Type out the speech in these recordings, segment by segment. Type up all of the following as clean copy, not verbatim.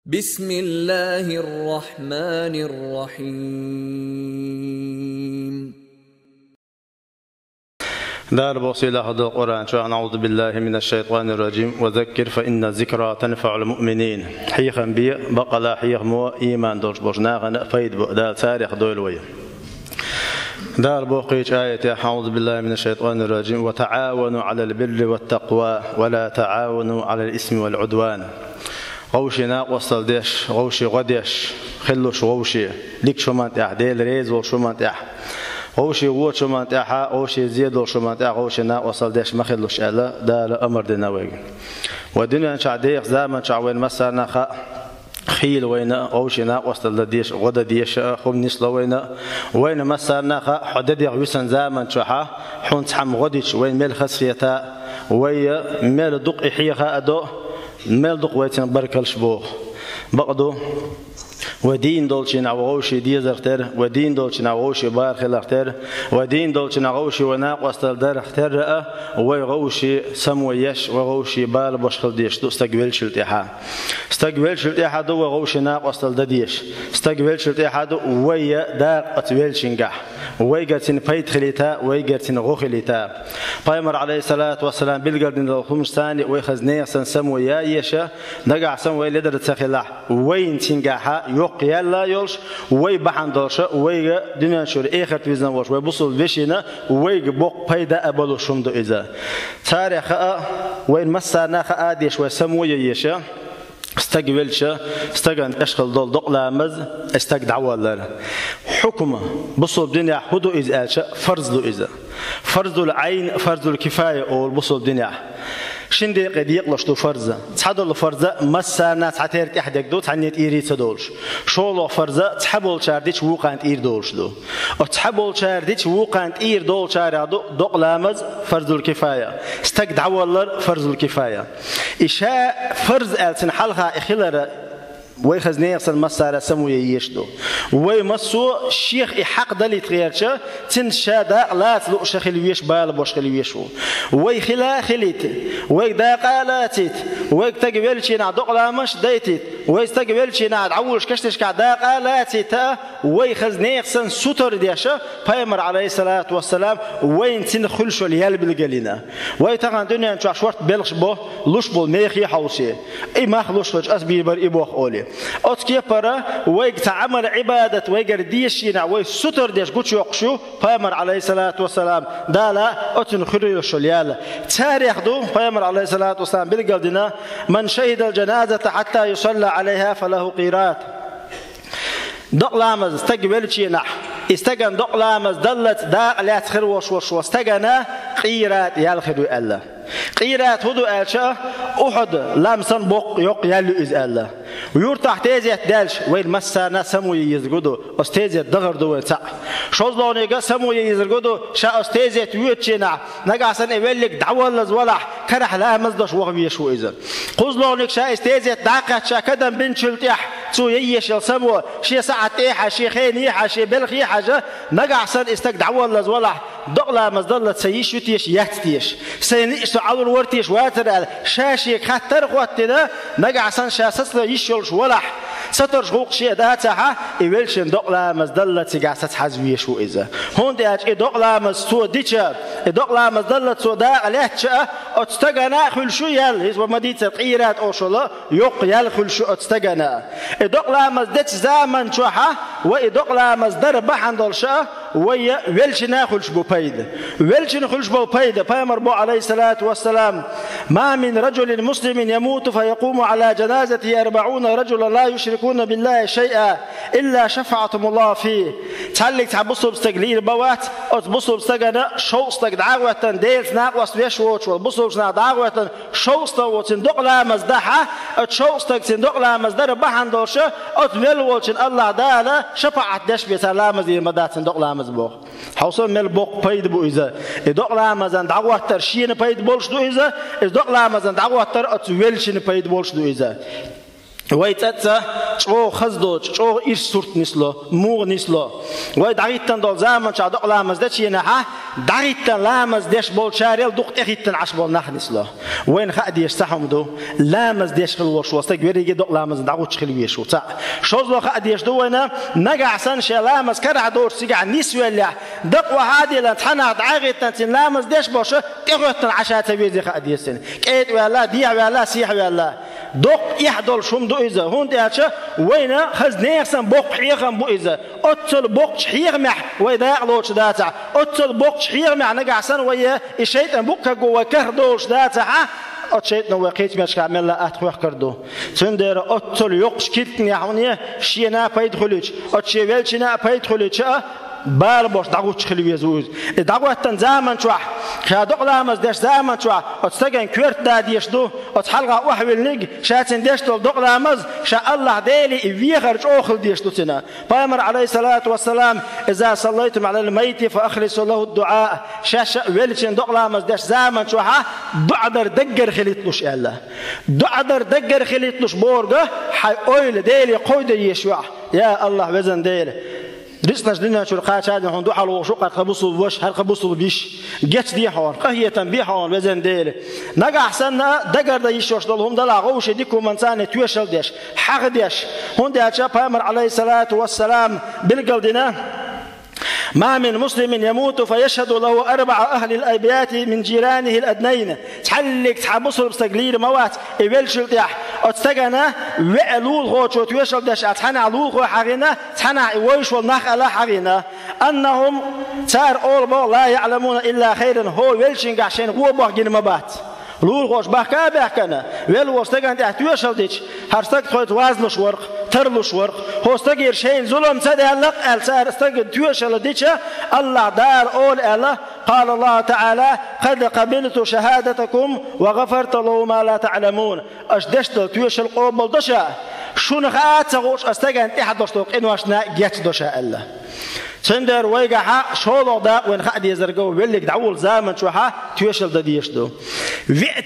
بسم الله الرحمن الرحيم. دار بوصيلة هذا القرآن شو نعوذ بالله من الشيطان الرجيم وذكر فإن الذكرى تنفع المؤمنين حيخا بي بقلا حيخ مو إيمان دولش بوشناغنا فايد بقدال تاريخ دولوية دار بوقيش آية أعوذ بالله من الشيطان الرجيم وتعاونوا على البر والتقوى ولا تعاونوا على الإثم والعدوان غوشي ناقوصل ديش غوشي غديش خلوش غوشي ليك شو منتح ديل ريز وشو منتح غوشي غوت شو منتح غوشي زيد وشو منتح غوشي ناقوصل ديش ما خلوش ألا دا أمر دناوي ودنيا نشعديق زامن شعوين مسارنا خا خيل وين غوشي ناقوصل ديش غدا ديش خم نسلا وين مسارنا خا حدديق يسن زامن شحا حونت حم غديش وين ميل خسيتا وي ميل دق حيخا أدو مال دقوتين بركة الشبوخ بقدو ودين دولشين عووشي ديزرتر ودين دولشين عووشي بارخل اختر ودين دولشين عووشي وناقوس تلدر اختر رأى وغوشي سمويش وغوشي بال بشخل ديش دو استقبلش التحا استقبلش التحا دو وغوشي ناقوس تلدديش استقبلش التحا دو ويا داق اتويلشنجح ويقرتين فايت خليتا ويقرتين غو خليتا بايمر عليه الصلاة والسلام بالقردين الخمس ثاني ويخزنيه سن سمويا يشا نقع سمويا لدر تسخلاح وين تنجحها يوق يلا يلش وي بحندوش وي دنيا شور آخر توزن واش وي بصل بشينا وي بوق بيدا أبلو شمدو إذا تاريخ وين مسارنا خاديش وسمويا يشا استقبلش استقن أشغل دول دقلامز استقدعوا لنا حكمه بصل دنيا حدو إذا فرض له إذا فرض العين فرض الكفاية أو بصل دنيا شندي قد يقلشتو فرزة تحدل فرزة مسانا تعتيرت أحدك دو تعنيت إيري تدولش شولو فرزة تحبول شارديش وقانت إير دولش دو وتحبول شارديش وقانت إير دول شاردو دقلامز فرز الكفاية استقد عوالر فرز الكفاية إشاء فرز ألسن حلقة إخلال ويخزني يصل مسارة سموية يشدو ويمسو الشيخ إحق دليل غيرشة تنشادا لا تلو شخل ويش بال بوشخل ويشو ويخلا خليت ويدا قالاتيت ويتقبلشي نع دقلامش دايتيت ويستقبلشي نع عولش كشتش كعدا قالاتيت ويخزني يصل ستر ديشة بايمر عليه الصلاة والسلام وين تنخلشو ليال بالقلينا ويتغان دنيا نشوح شورت بلغش بو لوش بول ميخي حوشي إي ما خلوش فج أسبي بر إبوخ أولي أتكي برا ويتعمل عبادة ويقرديشينا ويستر ديش قوش يقشو فامر عليه الصلاة والسلام دالا أتنخري الشليال تاريخ دو فامر عليه الصلاة والسلام بالقلدنا من شهد الجنازة حتى يصلى عليها فله قيرات دقلامز استقبلشينا استقن دقلامز دلت دا لا تخروش وش واستقنا قيرات يالخدو ألا قيرات هدو ألشا أحد لامسن بق يق يلو إز ألا ويرتاح تيزيت دالش وين مسانا سموي يزغدو استيزيت دغر دو تاع شوزلونيغا سموي يزغدو شا استيزيت يوتشينا نغاسن ايلك دعولز ولح كرح لا مزدش وغبيشو اذا قزلونيك شا استيزيت داقات شا كدن بنشلتيح تو ييش سمو شي ساعه تيحه شي خينيحه شي بلخي حاجه نغاسن استك دعولز ولح دقلا مزدلت سيشوتيش يحتيش سينيش عول ورتيش واتر شاشي خطر قوتنا نغاسن شاسس يشولش ولح ستر شوق شيء ده تاعها يولشن دقلا مزدلة تجاسس حزوية شو إذا هون ده أج دقلا مستو ديشة دقلا مزدلة سودا عليه شاء أتستجنا خل شو يل هو مديت قيرات أو شلا يق يل خل شو أتستجنا دقلا مزدت زمن شوها ودقلا مزدر بحندل شاء ويولشنا خل شو بيد ويولشن خل شو بيد فامر بو عليه الصلاة والسلام ما من رجل مسلم يموت فيقوم على جنازته 40 رجلا لا يشركون بالله شيئا إلا شفعتم الله فيه تعلق تعبصوا بستقليل بوات أتبصوا بستقنا شو استقدعوة ديلت ناقوس بيشوش والبصوا بسنا دعوة شو استوتن دقلا مزدحة أتشو استقتن دقلا مزدر بحندوشة أتملوشن الله دالا شفعت دش بسلام زي مداتن دقلا مزبوخ حوصل مل بوق بيد بو إذا دقلا مزن دعوة ترشين بيد بولش دو إذا دقلا مزن دعوة تر أتولشن بيد بولش دو إذا ويتأتى شو خزدو شو إيش صورت نسلو مو نسلو ويدعيتن دول زمان شاد لامز ده شيء نها دعيتن لامز دش بول شاريل دقت أخيتن عشبول نخ نسلو وين خادي يستحم دو لامز دش خلوش وستك وريجي دق لامز دعوت خلويش وتع شو زلو خادي يشدو وينا نجع سن شيء لامز كره دور سجع نسوي اللي دق وهادي لتحنا دعيتن تن لامز دش بوش تغيتن عشات بيزي خادي يسن كيد ولا ديع ولا سيح ولا دق يحضر شوم دو إذا هون تأشى وين خزني أحسن بق حيخم بو إذا أتصل بق حيخ مع ويدا علوش داتا أتصل بق حيخ مع نجع سن ويا الشيطان بق جوا كهدوش داتا الشيطان وقيت مش كامل لا أتخوخ كردو تندر أتصل يقش كتني عونيه شينا بيدخلش أتشيل شينا بيدخلش بالبوش دعوت خلوي زوج دعوت تنزامن شو خادق لامز دش زامن شو أتستجن كورت داديش دو أتحلق وحول نج شاتن دش دول دق لامز شاء الله ديلي يخرج أخل ديش دو تنا بامر عليه الصلاة والسلام إذا صليتم على الميت فأخلصوا له الدعاء شاش ولشن دق لامز دش زامن شو دعدر دقر خليتلوش الله دعدر دقر خليتلوش بورجه حي أويل ديلي قيد يشوع يا الله وزن ديلي رسنا جدنا شو القاعة هذا هون دوحة لو شو قد خبصوا وش هل خبصوا بيش جت دي حوار قهية تنبيه حوار وزن ديله نجا حسنا دقر ده يشوش دلهم دلا عوش ديكو منسان تويشل ديش حق ديش هون ده أشاب بامر عليه الصلاة والسلام بالقلدنا ما من مسلم يموت فيشهد له 4 أهل الأبيات من جيرانه الأدنين تحلق تحبصر بستقليل موات إبلشل تيح أتستجنا وعلول خوش وتويشل داش أتحنى علول خو حرينا تحنى ويش والنخ على حرينا أنهم تار أول لا يعلمون إلا خيرا هو ويلشين عشان هو بحجين مبات لول خوش بحكا بحكنا ويل وستجن تحتويشل ديش هرستك خويت وزنش ورق ترلوش ورق هو استجير شيء ظلم سد هلق السار استجر تويشل ديشة الله دار أول الله قال الله تعالى قد قبلت شهادتكم وغفرت له ما لا تعلمون أشدشت تويشل قبل دشة شو نخات سغوش استجن تحدثتك إنه أشنا جت دشة الله سندر ويجا شو ده وين خد يزرقوا بيلك دعول زمن شو تويشل ده ديشدو في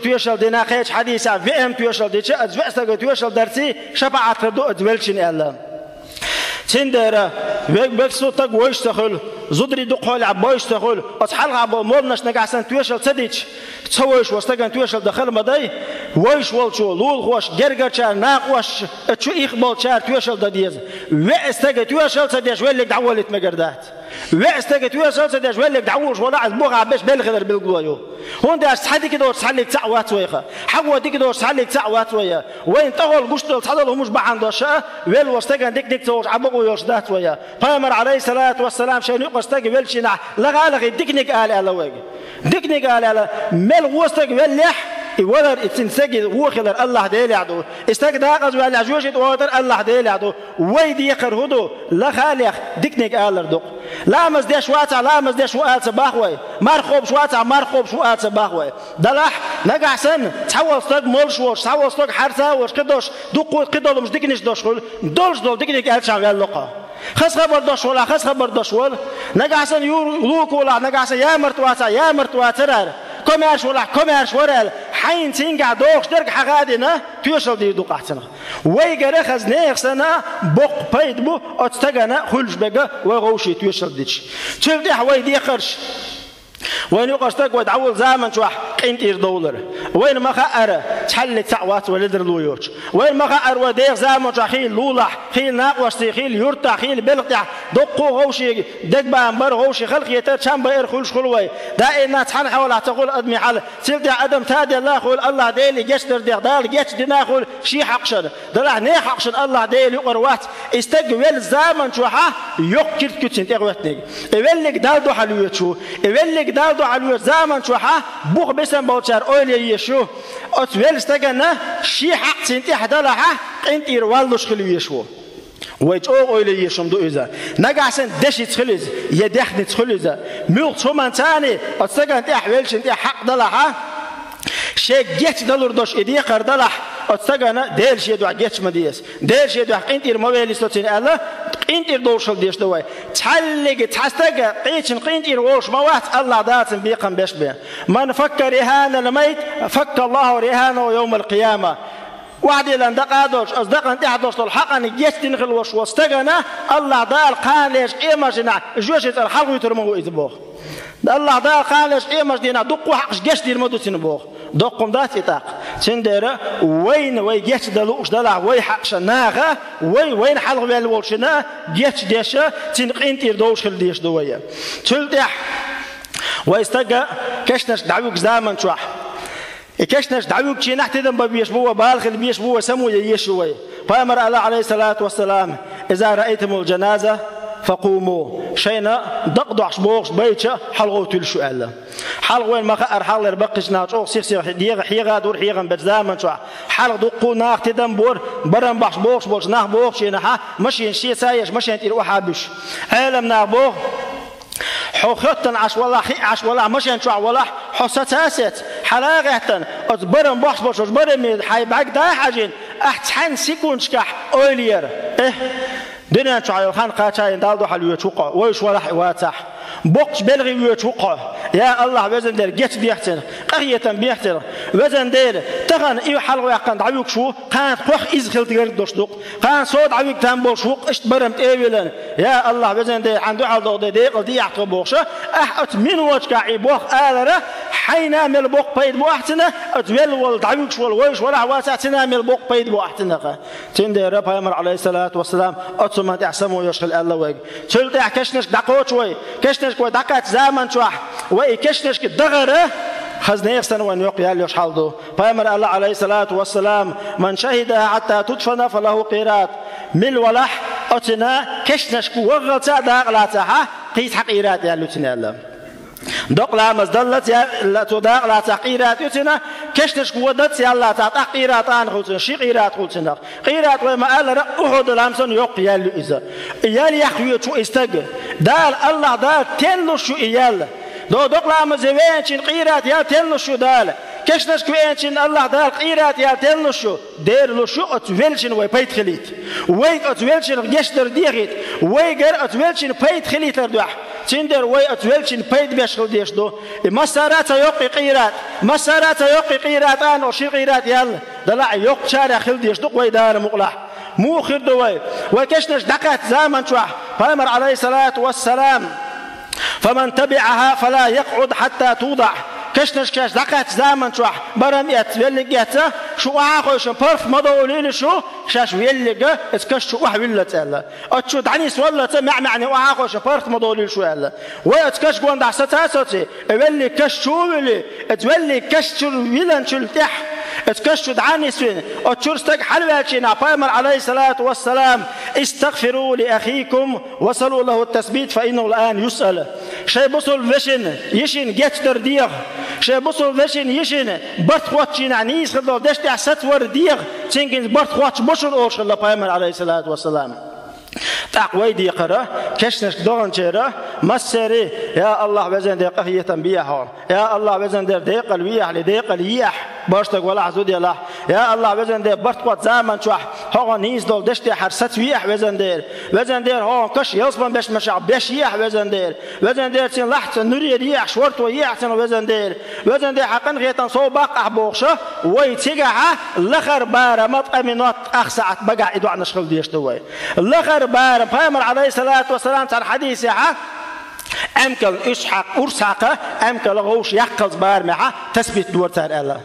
تويشل دينا خيش حديثة في تويشل ديش أزوجت تويشل درسي شبعت ردو أزولشين الله سندر بيكسو تق ويشتغل زدري دقول عبايش تقول أصحاب عبا مولناش نجاسن تويشل صديق تسويش واستجن تويشل دخل مداي ويش والشو لول خوش جرجر شار ناقوش تشو إقبال شار تويشل دديز واستجن تويشل صديق ويلك دعولت مجردات واستجن تويشل صديق ويلك دعوش ولا عزبوغ عباش بالخدر بالقوايو هون ده صحدي كده وصحلك ساعات ويخا حقوا دي كده وصحلك ساعات ويا وين تقول قشطة صحدهم مش بعندش ويل واستجن ديك توش عبقوا يوشدات ويا بامر عليه الصلاة والسلام شيء يقصتك ويلشنا لغالغ ديكنيك قال على وجه ديكنيك قال على مل وستك ويلح ولر اتنسجد وخلر الله ديل يعدو استجداقز ولا جوجت وتر الله ديل يعدو ويدي يقرهدو لا خالق ديكنيك قالر دق لا مزدش واتع لا مزدش وات صباحوي مرخوب شواتع مرخوب شوات صباحوي دلح نجع سن تحول صدق مولش وش تحول صدق حرثه وش قدوش دق قدول مش ديكنيش دشول دولش دول ديكنيك قال شغال لقا خس خبر دش ولا خس خبر دش ولا نجع سن يلوك ولا نجع سن يا مرتواتر كمارش ورال حين تنجع دوخ درك حقادنا توصل دي دوق احسن ويجرى خزنه سنه بق بيد بو اتستغنا خلج بقى وغوشي توصل ديش تشوف حوي دي قرش وين يقصتك ودعول زمن شو قيمة $1 وين ما خأر تحلك سعوات ولدر لويوش وين ما خأر ودير زمن شو خيل لولح خيل ناقوستي خيل يرتع خيل بلقع دقو غوشي دق بامبر غوشي خلق يتر شام بير خلش خلوي دائما تحن حول تقول أدمي حل سيلدي عدم تادي الله خول الله ديلي جسدر دال جس دينا خول شي حقشن دلع ني حقشن الله ديلي قروات استقبل زمن شو يقكر كتشن تغوتني يولك دالدو حلويتشو يولك دالدو على زمن شو بوخ بسم بوتشار أولي يشو أتويل استجنا شي حق سنتي حدا أنت يروالوش خليه يشو ويج أولي يشوم دو إذا نجاسن دش يتخلز يدخن يتخلز ملك شو من ثاني أتستجنا أنت أحوالش أنت حق دلها شيء جت دلور دوش إدي قردله أتستجنا دير شيء دوا جت مديس دير شيء دوا أنت يرمويل يستوتين الله أنت يردوش ديش دواي تعلق تحستجا قيتشن قينت يروش موات الله داتن بيقم بيش بيه من فكر رهان الميت فك الله رهانه يوم القيامة واحد لان دقادوش أصدقن تحدوش الحقن جستين خلوش واستجنا الله دال قال ليش إيماجنا جوش الحلو يترمو إذبوه الله دال قال ليش إيماجنا دقوا حقش جستين مدو تنبوه دقم دات يتاق تندرة وين جست دلوش دلع وين حقش ناغة وين حلو بالوشنا جست ديشة تنقين تيردوش خل ديش دوية تلتح ويستجا كشنش دعوك زمان شوح كشنش دعوك شيء نحتدم ببيش بوا بالخل بيش بوا سمو يشوي فأمر الله عليه الصلاة والسلام إذا رأيتم الجنازة فقوموا شينا دقدوا عشبوغش بيتشا حلغوا تلشو ألا حلغوين ما خأر حلغ يربقش ناجوغ سيخ ديغ حيغا دور حيغا بجزاما شوح حلغ دقو ناخ تدم بور برم بحش بوغش بوغش ناخ بوغش ينحا مشي نشي سايش مشي نتير وحابش عالم ناخ بوغ حوختن عش ولا مشان شو ولا حساسات حلاقتن أتبرم بحث بوش أتبرم حيبعك دا حاجين أحتحن سيكون شكح أولير دنيا شو عيوخان قاتشين دالدو حلو يتوقع ويش ولا حواتح بوقش بلغي يتوقع يا الله وزن دير جت بيحتن قرية بيحتن وزن دير تغن إيو حلو يقن دعوك شو قان خوخ إزخل تغير دوشدوق قان صوت عويك تنبول شوق اشت برمت إيولن يا الله وزن دير عنده عالدو دي قل دي يحتو بوخشة أحت من وجك عيبوخ آلرة حينا مل بوق بيد بوحتنا أتول والدعوك شو الويش ولا حواتنا مل بوق بيد بوحتنا تندير رب يمر عليه الصلاة والسلام أتسمى تحسمو يشغل الله ويك تلتح كشنش دقوت شوي كشنش كوي دقات زمن شوح وإكشنش كدغرة خزن يخسن وأن يقيال يشحلدو فأمر الله عليه الصلاة والسلام من شهدها حتى تدفن فله قيرات مل ولح أتنا كشنش كوغلتا داغلاتها قيس حقيرات يا لتنا الله دقلا مزدلت يا لا تداغ لا تقيرات يتنا كشنش ودت يا الله تقيرات عن خلصنا شي قيرات خلصنا قيرات وما قال أحد الأمسن يقيال إذا إيال يخوي شو استج دال الله دال تنلو شو إيال دو دقلا مزوين قيرات يا تنلو شو دال كشنش كوينشين الله دال قيرات يا تنلو شو دير لو شو أتولشين ويبيت خليت ويك أتولشين جشدر ديغيت ويجر أتولشين بيت خليت لردوح تندر وي أتولشين بيت بيشغل ديش دو مسارات يوقي قيرات مسارات يوقي قيرات أنا وشي قيرات يلا دلع يوق شارع خل ديش دو وي دار مقلع مو خير دوي وكشنش دقات زمن شوح فأمر عليه الصلاة والسلام فمن تبعها فلا يقعد حتى توضع كشنش كاش دقات زمن شوح برميت ولقيته شو عاقوش برف مضولين شو شاش ويلقى اسكش شو ويلت الا اتشو دعنيس ولا معني وعاقوش برف مضولين شو الا واتكش قوند عساتاتي ولي كش شو ولي تولي كش ويلن شو التح اتكش دعنيس وين اتشو استق حلواتنا فامر عليه الصلاه والسلام استغفروا لاخيكم وصلوا له التثبيت فانه الان يسال شي بصل فيشن يشين جيتر ديغ شي بصل فيشن يشين برتخواتشين عنيس خلو دشتي ستور ديغ تشينكين برتخواتش بشر اوش الله فامر عليه الصلاه والسلام تقوي دي قرا كشنش دون شيرا مسري يا الله وزن دي قهيه بيها يا الله وزن دي قلبيه لدي قليح باشتك ولا حزود يلا يا الله وزن دي برتقوت زمان شوح هو نيز دول دشتي حرست ويح وزن دير هو كش يصبن باش مشع باش يح وزن دير تين لحت نوري ريح شورت ويح تن وزن دير حقن غيتن صوبق احبوخشه ويتيقع لخر بار مطعمنات اخسعت بقع يدو عن شغل ديش دوي لخر بار فامر عليه الصلاه والسلام تاع الحديث امكن اسحق ارساقه امكن لغوش يقز بار معه تثبت دور تاع الله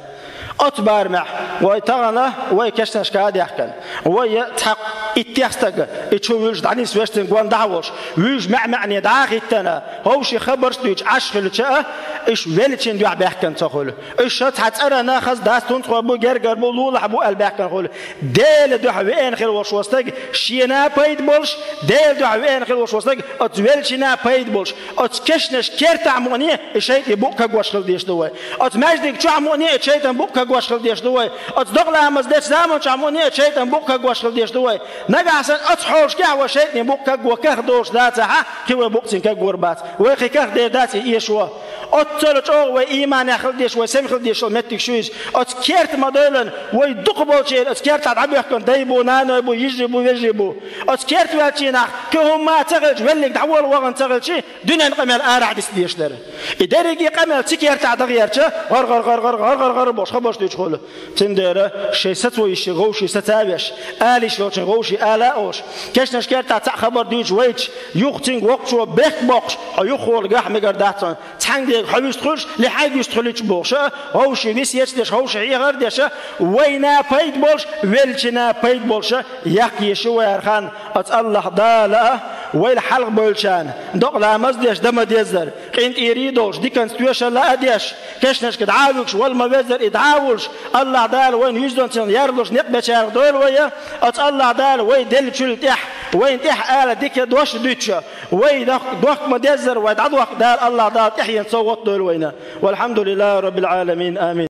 أتبار مع ويتغنى ويكشنش كاد يحكن ويتحق اتيستق اتشويش دعني سويشتن قوان دعوش ويش معني داخل التنا هوش خبرش دوش عشخل شاء ايش ويلتشن دو عبيحكن تخول ايش تحت ارى ناخذ داس تنطق ابو جرجر بو لول ابو البيحكن خول ديل دو وين خل وش وستق شينا بايد بولش ديل دو وين خل وش وستق اتويلشنا بايد بولش اتكشنش كيرت عمونيه شيء يبوك قواش خل ديش دوي اتماجدك شو عمونيه شيء تنبوك قواش خل ديش دوي اتدغلا مزدش زمان شو عمونيه شيء تنبوك قواش خل ديش دوي نجعسن أتحوش كه وشيء نبوك كجوا كه دوش ذاتها كوا بوقتين كجوربات ويخي كه داتي إيشوا أتلت أو وإيمان يخلديش وسم خلديش المتك شويش أتكرت مدلن ويدق بوشيل أتكرت عبي يحكون دايبو نانو يبو يجربو يجربو أتكرت واتشينا كهم ما تغلج ولك دعوة وغن تغلج دون قمل آرع ديش داره إداري قمل تكرت عدغيرش غر غر غر غر غر غر غر باش خباش تدخل تنداره شيء ستويش غوشي ستابش آليش لوش غوشي آلاوش كش نشكرت تاع خبر ديش ويتش يختين وقت شو بيك بوكش أيخول جح مقرداتن تحنج حبيس تخش لحد يستخلش بوش غوشي بيس يشتش غوشي غير دش وينا بيد بولش ويلشنا بيد بولش يحكي شو يرخان أت الله داله ويل حلق بولشان دق لا مزدش دم ديزر قنت يريدوش دي كان ستويش لا أديش كشنش كدعاوش والما بيزر إدعاوش الله دال وين يجدون تن يردوش نقبش يردول ويا أت الله دال وين دل شل تح وين تح آلة ديك دوش ديتش وين دوك مديزر ويدعوك دال الله دال تحين صوت دول وينا والحمد لله رب العالمين آمين.